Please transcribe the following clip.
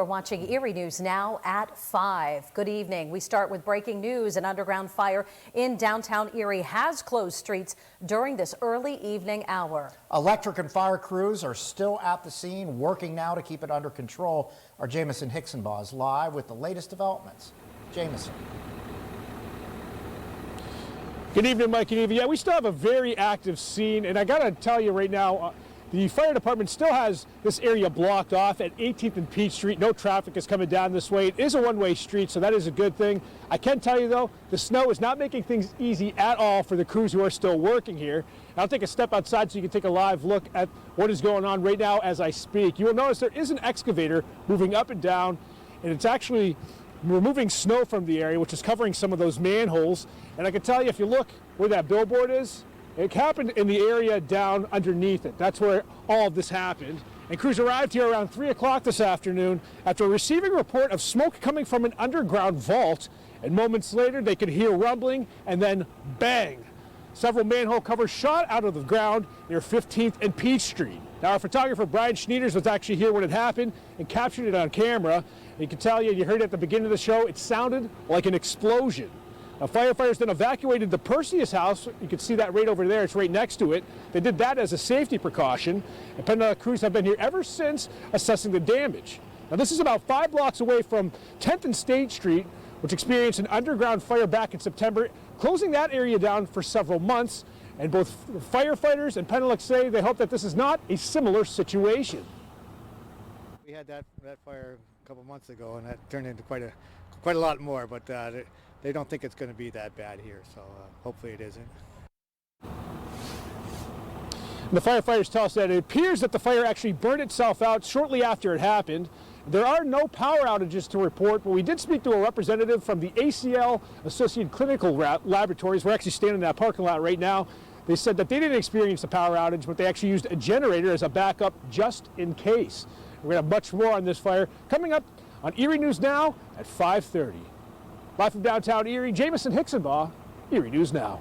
You're watching Erie News Now at 5. Good evening. We start with breaking news. An underground fire in downtown Erie has closed streets during this early evening hour. Electric and fire crews are still at the scene, working now to keep it under control. Our Jamison Hicksonbaugh is live with the latest developments. Jamison. Good evening, Mike and Eva. Yeah, we still have a very active scene, and I gotta tell you right now, the fire department still has this area blocked off at 18th and Peach Street. No traffic is coming down this way. It is a one-way street, so that is a good thing. I can tell you, though, the snow is not making things easy at all for the crews who are still working here. I'll take a step outside so you can take a live look at what is going on right now as I speak. You will notice there is an excavator moving up and down, and it's actually removing snow from the area, which is covering some of those manholes. And I can tell you, if you look where that billboard is, it happened in the area down underneath it. That's where all of this happened. And crews arrived here around 3 o'clock this afternoon after receiving a report of smoke coming from an underground vault. And moments later, they could hear rumbling and then bang. Several manhole covers shot out of the ground near 15th and Peach Street. Now, our photographer, Brian Schneiders, was actually here when it happened and captured it on camera. You can tell you heard it at the beginning of the show, it sounded like an explosion. Firefighters then evacuated the Perseus house. You can see that right over there. It's right next to it. They did that as a safety precaution. And PennDOT crews have been here ever since assessing the damage. Now, this is about 5 blocks away from 10th and State Street, which experienced an underground fire back in September, closing that area down for several months. And both firefighters and PennDOT say they hope that this is not a similar situation. We had that fire a couple months ago, and that turned into quite a lot more, but they don't think it's going to be that bad here, so hopefully it isn't. The firefighters tell us that it appears that the fire actually burned itself out shortly after it happened. There are no power outages to report, but we did speak to a representative from the ACL Associated Clinical Laboratories. We're actually standing in that parking lot right now. They said that they didn't experience a power outage, but they actually used a generator as a backup just in case. We're going to have much more on this fire coming up on Erie News Now at 5:30. Live from downtown Erie, Jamison Hicksonbaugh, Erie News Now.